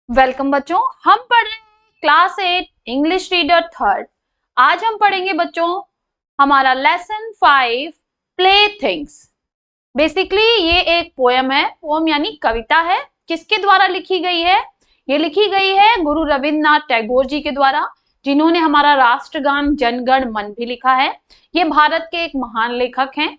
Welcome बच्चों, हम पढ़ रहे हैं क्लास 8 इंग्लिश रीडर थर्ड। आज हम पढ़ेंगे बच्चों हमारा लेसन 5 प्ले थिंग्स। बेसिकली ये एक पोयम है, पोयम यानी कविता है। किसके द्वारा लिखी गई है? ये लिखी गई है गुरु रविन्द्रनाथ टैगोर जी के द्वारा, जिन्होंने हमारा राष्ट्रगान जन गण मन भी लिखा है। ये भारत के एक महान लेखक हैं।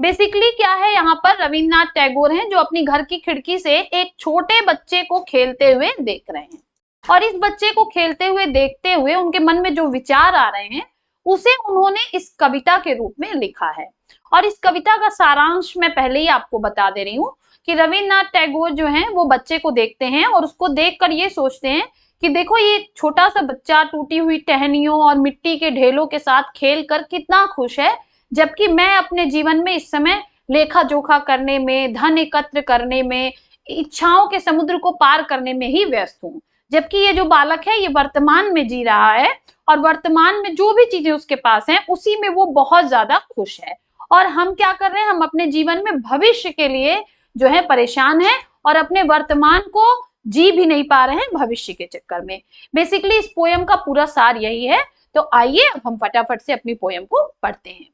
बेसिकली क्या है, यहाँ पर रविन्द्रनाथ टैगोर हैं जो अपनी घर की खिड़की से एक छोटे बच्चे को खेलते हुए देख रहे हैं, और इस बच्चे को खेलते हुए देखते हुए उनके मन में जो विचार आ रहे हैं उसे उन्होंने इस कविता के रूप में लिखा है। और इस कविता का सारांश मैं पहले ही आपको बता दे रही हूँ कि रविन्द्रनाथ टैगोर जो हैं वो बच्चे को देखते हैं और उसको देखकर ये सोचते हैं कि देखो ये छोटा सा बच्चा टूटी हुई टहनियों और मिट्टी के ढेलों के साथ खेल कर कितना खुश है, जबकि मैं अपने जीवन में इस समय लेखा जोखा करने में, धन एकत्र करने में, इच्छाओं के समुद्र को पार करने में ही व्यस्त हूँ। जबकि ये जो बालक है ये वर्तमान में जी रहा है और वर्तमान में जो भी चीजें उसके पास हैं उसी में वो बहुत ज्यादा खुश है। और हम क्या कर रहे हैं, हम अपने जीवन में भविष्य के लिए जो है परेशान हैं और अपने वर्तमान को जी भी नहीं पा रहे हैं भविष्य के चक्कर में। बेसिकली इस पोयम का पूरा सार यही है। तो आइए अब हम फटाफट से अपनी पोयम को पढ़ते हैं।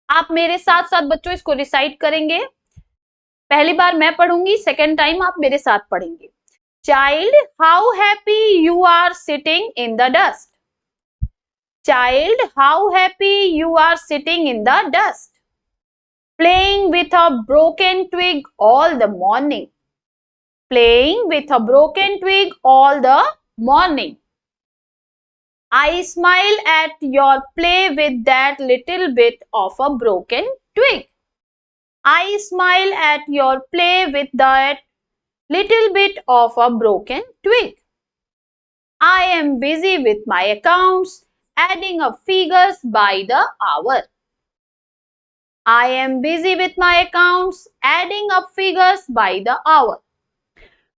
आप मेरे साथ साथ बच्चों इसको रिसाइट करेंगे। पहली बार मैं पढ़ूंगी, सेकेंड टाइम आप मेरे साथ पढ़ेंगे। Child, how happy you are sitting in the dust. Child, how happy you are sitting in the dust, playing with a broken twig all the morning. Playing with a broken twig all the morning. I smile at your play with that little bit of a broken twig. I smile at your play with that little bit of a broken twig. I am busy with my accounts, adding up figures by the hour. I am busy with my accounts, adding up figures by the hour.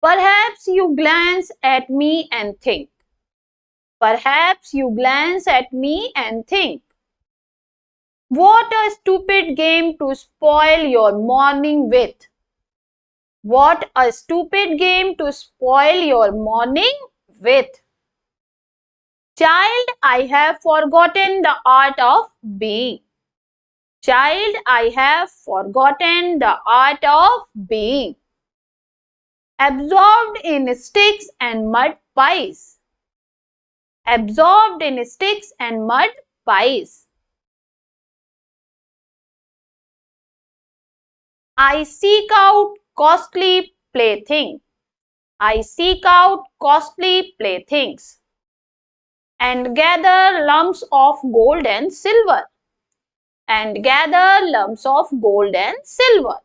Perhaps you glance at me and think. Perhaps you glance at me and think, what a stupid game to spoil your morning with. What a stupid game to spoil your morning with. Child, I have forgotten the art of being. Child, I have forgotten the art of being. Absorbed in sticks and mud pies. Absorbed in sticks and mud pies. I seek out costly playthings. I seek out costly playthings and gather lumps of gold and silver. And gather lumps of gold and silver.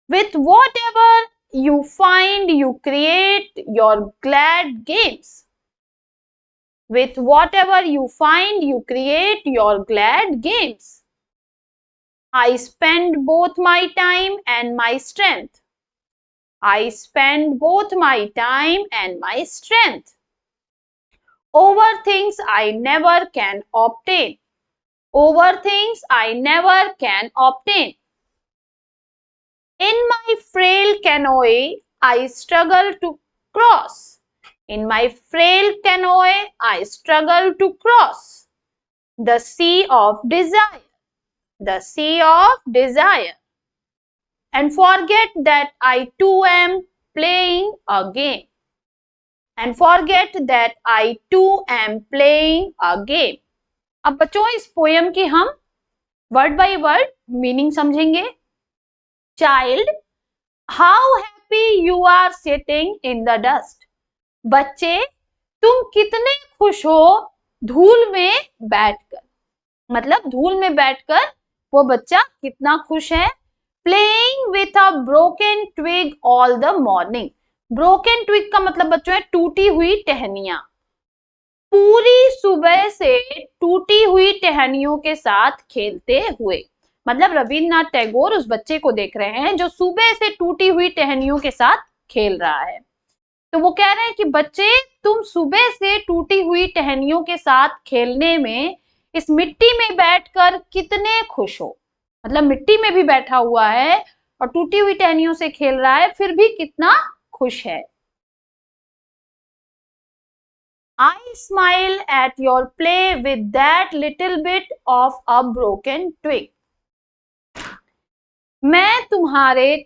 With whatever you find, you create your glad games. With whatever you find, you create your glad games. I spend both my time and my strength. I spend both my time and my strength over things I never can obtain. Over things I never can obtain. In my frail canoe, I struggle to cross. In my frail canoe, I struggle to cross the sea of desire. The sea of desire. And forget that I too am playing a game. And forget that I too am playing a game. अब बच्चों इस poem की हम word by word meaning समझेंगे। Child, how happy you are sitting in the dust. बच्चे, तुम कितने खुश हो धूल में बैठकर। मतलब धूल में बैठकर वो बच्चा कितना खुश है। Playing with a broken twig all the morning. Broken twig का मतलब बच्चों है टूटी हुई टहनियां। पूरी सुबह से टूटी हुई टहनियों के साथ खेलते हुए। मतलब रविन्द्रनाथ टैगोर उस बच्चे को देख रहे हैं जो सुबह से टूटी हुई टहनियों के साथ खेल रहा है। तो वो कह रहे हैं कि बच्चे, तुम सुबह से टूटी हुई टहनियों के साथ खेलने में, इस मिट्टी में बैठकर कितने खुश हो। मतलब मिट्टी में भी बैठा हुआ है और टूटी हुई टहनियों से खेल रहा है, फिर भी कितना खुश है। I smile at your play with that little bit of a broken twig. मैं तुम्हारे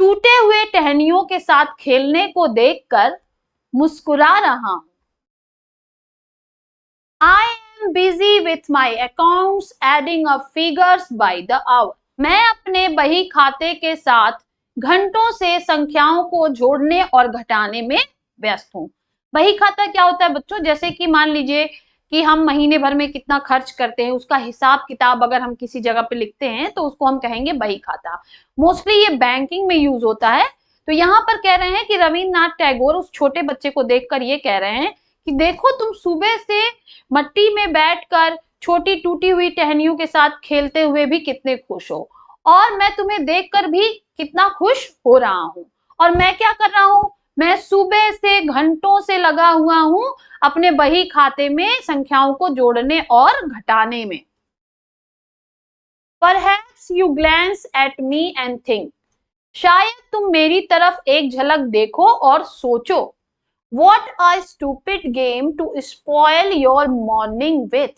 टूटे हुए टहनियों के साथ खेलने को देखकर मुस्कुरा रहा हूं। I am busy with my accounts adding up figures by the hour. मैं अपने बही खाते के साथ घंटों से संख्याओं को जोड़ने और घटाने में व्यस्त हूं। बही खाता क्या होता है बच्चों? जैसे कि मान लीजिए कि हम महीने भर में कितना खर्च करते हैं, उसका हिसाब किताब अगर हम किसी जगह पे लिखते हैं तो उसको हम कहेंगे बही खाता। मोस्टली ये बैंकिंग में यूज होता है। तो यहाँ पर कह रहे हैं कि रविन्द्रनाथ टैगोर उस छोटे बच्चे को देखकर ये कह रहे हैं कि देखो तुम सुबह से मट्टी में बैठकर छोटी टूटी हुई टहनियों के साथ खेलते हुए भी कितने खुश हो, और मैं तुम्हें देखकर भी कितना खुश हो रहा हूं। और मैं क्या कर रहा हूं? मैं सुबह से घंटों से लगा हुआ हूं अपने बही खाते में संख्याओं को जोड़ने और घटाने में। Perhaps you glance at me and think, शायद तुम मेरी तरफ एक झलक देखो और सोचो, What a stupid game to spoil your morning with,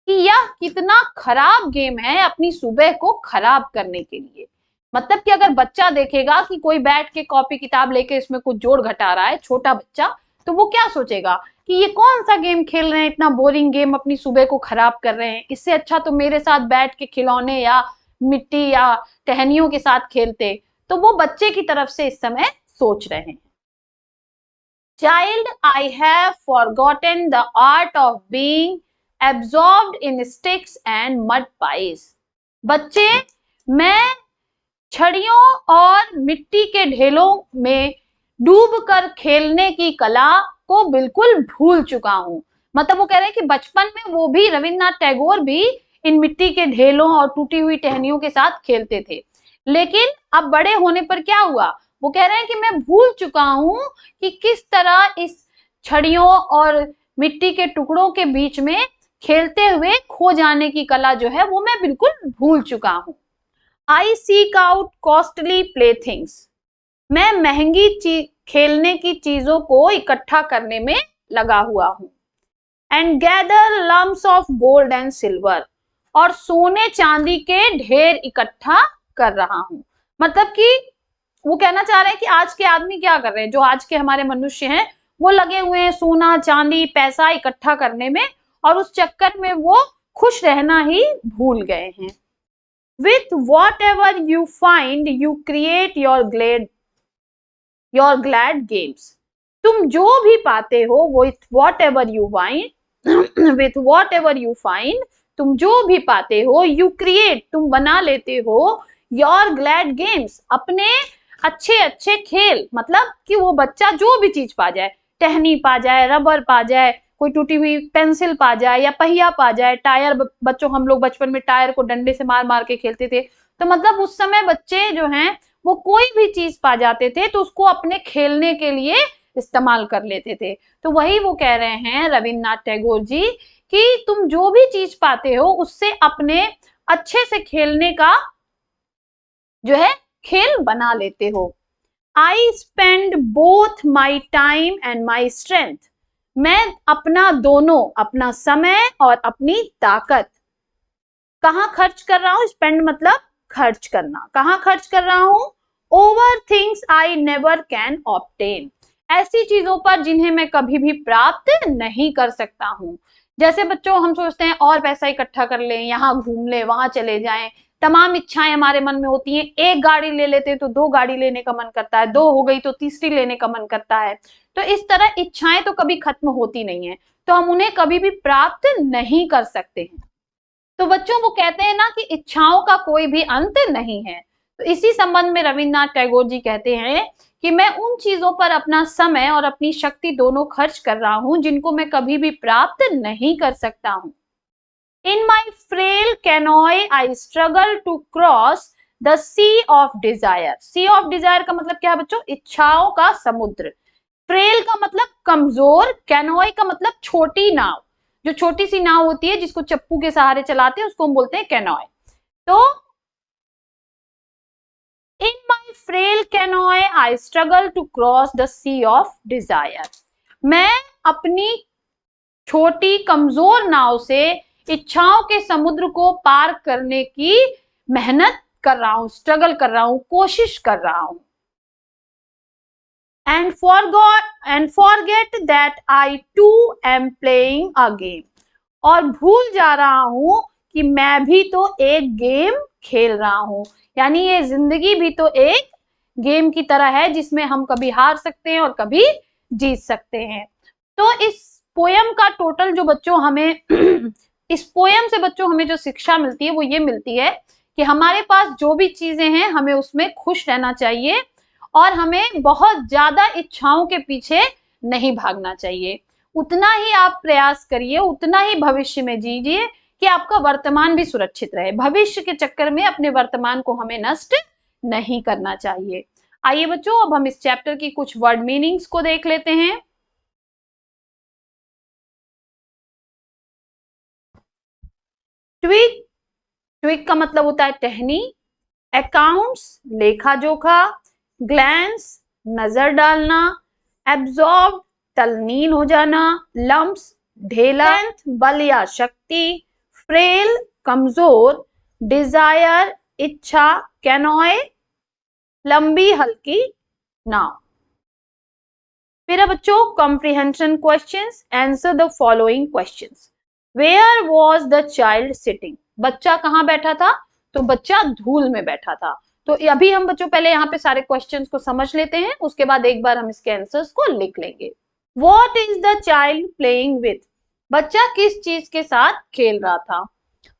कि यह कितना खराब गेम है अपनी सुबह को खराब करने के लिए। मतलब कि अगर बच्चा देखेगा कि कोई बैठ के कॉपी किताब लेके इसमें कुछ जोड़ घटा रहा है, छोटा बच्चा, तो वो क्या सोचेगा कि ये कौन सा गेम खेल रहे हैं, इतना बोरिंग गेम, अपनी सुबह को खराब कर रहे हैं। इससे अच्छा तो मेरे साथ बैठ के खिलौने या मिट्टी या टहनियों के साथ खेलते। तो वो बच्चे की तरफ से इस समय सोच रहे हैं। Child, I have forgotten the art of being absorbed in sticks and mud pies. बच्चे, मैं छड़ियों और मिट्टी के ढेलों में डूबकर खेलने की कला को बिल्कुल भूल चुका हूं। मतलब वो कह रहे हैं कि बचपन में वो भी, रविन्द्रनाथ टैगोर भी इन मिट्टी के ढेलों और टूटी हुई टहनियों के साथ खेलते थे, लेकिन अब बड़े होने पर क्या हुआ? वो कह रहे हैं कि मैं भूल चुका हूं कि किस तरह इस छड़ियों और मिट्टी के टुकड़ों के बीच में खेलते हुए खो जाने की कला जो है वो मैं बिल्कुल भूल चुका हूं। I seek out costly playthings. मैं महंगी खेलने की चीजों को इकट्ठा करने में लगा हुआ हूं। And gather lumps of gold and silver. और सोने चांदी के ढेर इकट्ठा कर रहा हूं। मतलब कि वो कहना चाह रहे हैं कि आज के आदमी क्या कर रहे हैं, जो आज के हमारे मनुष्य हैं, वो लगे हुए हैं सोना चांदी पैसा इकट्ठा करने में, और उस चक्कर में वो खुश रहना ही भूल गए हैं। With whatever you find, you create your glad games. तुम जो भी पाते हो, with whatever you find, with whatever you find, तुम जो भी पाते हो, you create, तुम बना लेते हो, your glad games, अपने अच्छे अच्छे खेल। मतलब कि वो बच्चा जो भी चीज पा जाए, टहनी पा जाए, रबर पा जाए, कोई टूटी हुई पेंसिल पा जाए या पहिया पा जाए, टायर, बच्चों हम लोग बचपन में टायर को डंडे से मार मार के खेलते थे, तो मतलब उस समय बच्चे जो हैं वो कोई भी चीज पा जाते थे तो उसको अपने खेलने के लिए इस्तेमाल कर लेते थे। तो वही वो कह रहे हैं रविन्द्रनाथ टैगोर जी कि तुम जो भी चीज पाते हो उससे अपने अच्छे से खेलने का जो है खेल बना लेते हो। I spend both my time and my strength. मैं अपना दोनों, अपना समय और अपनी ताकत कहाँ खर्च कर रहा हूं? स्पेंड मतलब खर्च करना। कहाँ खर्च कर रहा हूं? Over things I never can obtain, ऐसी चीजों पर जिन्हें मैं कभी भी प्राप्त नहीं कर सकता हूं। जैसे बच्चों हम सोचते हैं और पैसा इकट्ठा कर लें, यहाँ घूम ले, वहां चले जाएं, तमाम इच्छाएं हमारे मन में होती हैं। एक गाड़ी ले लेते तो दो गाड़ी लेने का मन करता है, दो हो गई तो तीसरी लेने का मन करता है। तो इस तरह इच्छाएं तो कभी खत्म होती नहीं है, तो हम उन्हें कभी भी प्राप्त नहीं कर सकते हैं। तो बच्चों वो कहते हैं ना कि इच्छाओं का कोई भी अंत नहीं है। तो इसी संबंध में रविन्द्रनाथ टैगोर जी कहते हैं कि मैं उन चीजों पर अपना समय और अपनी शक्ति दोनों खर्च कर रहा हूं जिनको मैं कभी भी प्राप्त नहीं कर सकता हूं। In my frail canoe, I struggle to cross the sea of desire. Sea of desire का मतलब क्या है बच्चों? इच्छाओं का समुद्र। फ्रेल का मतलब कमजोर, कैनोय का मतलब छोटी नाव, जो छोटी सी नाव होती है जिसको चप्पू के सहारे चलाते हैं उसको हम बोलते हैं कैनोय। तो In my frail canoe I struggle to cross the sea of desire. मैं अपनी छोटी कमजोर नाव से इच्छाओं के समुद्र को पार करने की मेहनत कर रहा हूं, स्ट्रगल कर रहा हूं, कोशिश कर रहा हूं. And forget that I too am playing a game. और भूल जा रहा हूं कि मैं भी तो एक गेम खेल रहा हूं. यानी ये जिंदगी भी तो एक गेम की तरह है जिसमें हम कभी हार सकते हैं और कभी जीत सकते हैं. तो इस पोयम का टोटल जो बच्चों हमें इस पोयम से बच्चों हमें जो शिक्षा मिलती है वो ये मिलती है कि हमारे पास जो भी चीजें हैं हमें उसमें खुश रहना चाहिए और हमें बहुत ज्यादा इच्छाओं के पीछे नहीं भागना चाहिए. उतना ही आप प्रयास करिए, उतना ही भविष्य में जीजिए कि आपका वर्तमान भी सुरक्षित रहे. भविष्य के चक्कर में अपने वर्तमान को हमें नष्ट नहीं करना चाहिए. आइए बच्चों, अब हम इस चैप्टर की कुछ वर्ड मीनिंग्स को देख लेते हैं. ट्विग, ट्विग का मतलब होता है टहनी. अकाउंट्स, लेखा जोखा. ग्लैंस, नजर डालना. एब्जॉर्ब, तल्लीन हो जाना. लम्प्स, ढेला. बल या शक्ति. फ्रेल, कमजोर. डिजायर, इच्छा. कैनोए, लंबी हल्की नाव. फिर बच्चों comprehension questions. Answer the following questions. Where was the child sitting? बच्चा कहाँ बैठा था? तो बच्चा धूल में बैठा था. तो अभी हम बच्चों पहले यहाँ पे सारे क्वेश्चंस को समझ लेते हैं, उसके बाद एक बार हम इसके आंसर्स को लिख लेंगे. What is the child playing with? बच्चा किस चीज के साथ खेल रहा था?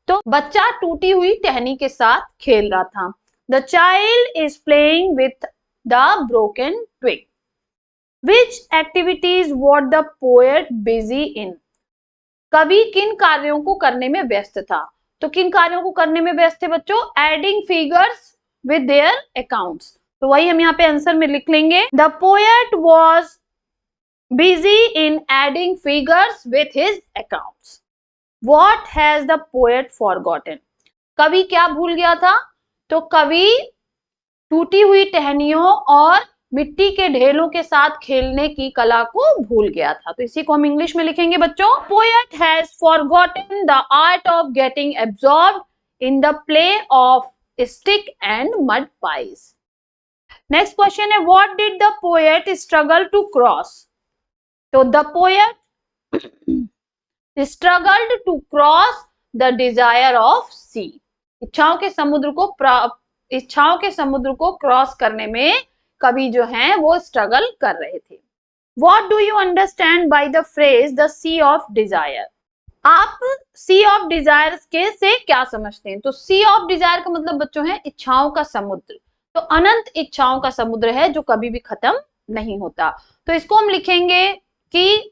तो बच्चा टूटी हुई टहनी के साथ खेल रहा था. The child is playing with the broken twig. Which activities was the poet busy in? कवि किन कार्यों को करने में व्यस्त था? तो किन कार्यों को करने में व्यस्त थे बच्चों? Adding figures with their accounts. तो वही हम यहाँ पे आंसर में लिख लेंगे. The poet was busy in adding figures with his accounts. What has the poet forgotten? कवि क्या भूल गया था? तो कवि टूटी हुई टहनियों और मिट्टी के ढेलों के साथ खेलने की कला को भूल गया था. तो इसी को हम इंग्लिश में लिखेंगे बच्चों. Poet has forgotten the art of getting absorbed in the play of stick and mud pies. Next question है, what did the poet struggle to cross? तो the poet struggled to cross the desire of sea. इच्छाओं के समुद्र को cross करने में कवि जो हैं वो स्ट्रगल कर रहे थे. What do you understand by the phrase the sea of desire? आप सी ऑफ डिजायर के से क्या समझते हैं? तो सी ऑफ डिजायर का मतलब बच्चों है इच्छाओं का समुद्र. तो अनंत इच्छाओं का समुद्र है जो कभी भी खत्म नहीं होता. तो इसको हम लिखेंगे कि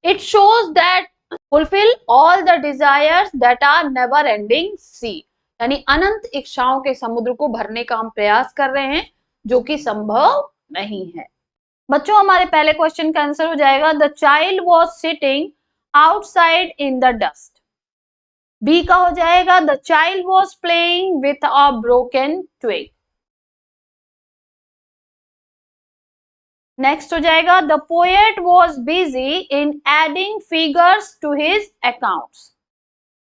it shows that fulfill all the desires that are never ending sea. यानी अनंत इच्छाओं के समुद्र को भरने का हम प्रयास कर रहे हैं जो कि संभव नहीं है. बच्चों हमारे पहले क्वेश्चन का आंसर हो जाएगा the child was sitting outside in the dust. B का हो जाएगा the child was playing with a broken twig. Next हो जाएगा the poet was busy in adding figures to his accounts.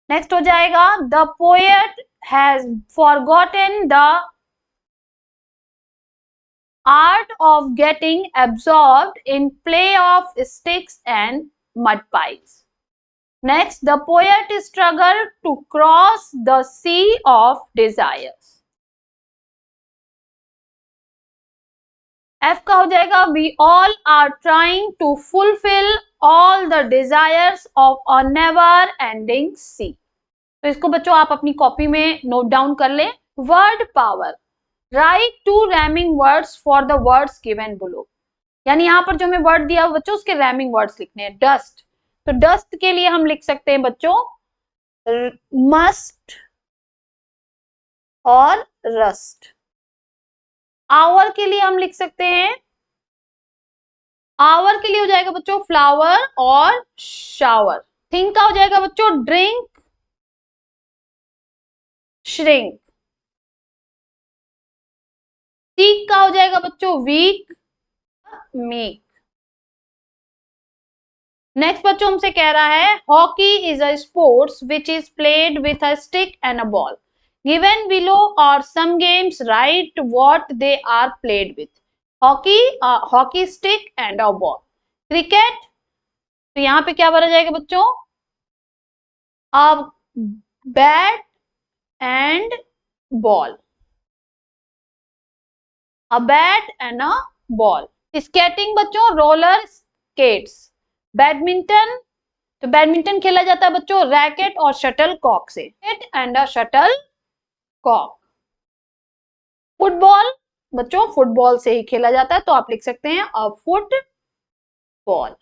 Next हो जाएगा the poet has forgotten the art of getting absorbed in play of sticks and mud pies. Next, the poet struggled to cross the sea of desires. F का हो जाएगा we all are trying to fulfill all the desires of a never ending sea. तो इसको बच्चों आप अपनी copy में note down कर लें. Word power. Write two rhyming words for the words given below. यानी यहाँ पर जो हमें वर्ड दिया बच्चों उसके रैमिंग वर्ड्स लिखने हैं. डस्ट, तो डस्ट के लिए हम लिख सकते हैं बच्चों मस्ट और रस्ट. आवर के लिए हम लिख सकते हैं, आवर के लिए हो जाएगा बच्चों फ्लावर और शावर. थिंक का हो जाएगा बच्चों ड्रिंक श्रिंक। सीक का हो जाएगा बच्चों वीक, मीक। नेक्स्ट बच्चों हमसे कह रहा है hockey is a sports which is played with a stick and a ball. Given below are some games right what they are played with. Hockey, hockey stick and a ball. Cricket, तो यहाँ पे क्या भरा जाएगा बच्चों, a bat and ball, a bat and a ball. Skating बच्चों roller skates. Badminton, तो badminton खेला जाता है बच्चों रैकेट और शटल कॉक से, racket and a shuttle Kock. Football बच्चों फुटबॉल से ही खेला जाता है, तो आप लिख सकते हैं अ फुटबॉल।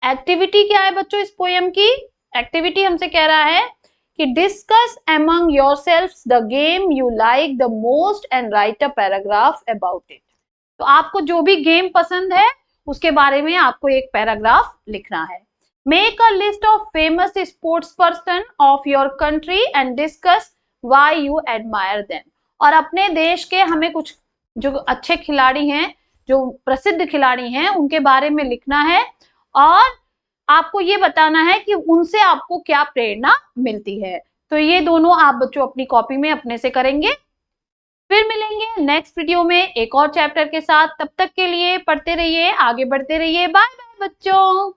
एक्टिविटी क्या है बच्चों इस पोयम की, एक्टिविटी हमसे कह रहा है कि discuss among yourselves the game you like the most and right a paragraph about it. तो आपको जो भी गेम पसंद है उसके बारे में आपको एक पैराग्राफ लिखना है। Make a list of famous sports person of your country and discuss why you admire them. और अपने देश के हमें कुछ जो अच्छे खिलाड़ी हैं, जो प्रसिद्ध खिलाड़ी हैं, उनके बारे में लिखना है और आपको ये बताना है कि उनसे आपको क्या प्रेरणा मिलती है। तो ये दोनों आप बच्चों अपनी कॉपी में अपने से करेंगे। फिर मिलेंगे नेक्स्ट वीडियो में एक और चैप्टर के साथ। तब तक के लिए पढ़ते रहिए, आगे बढ़ते रहिए। बाय बाय बच्चों।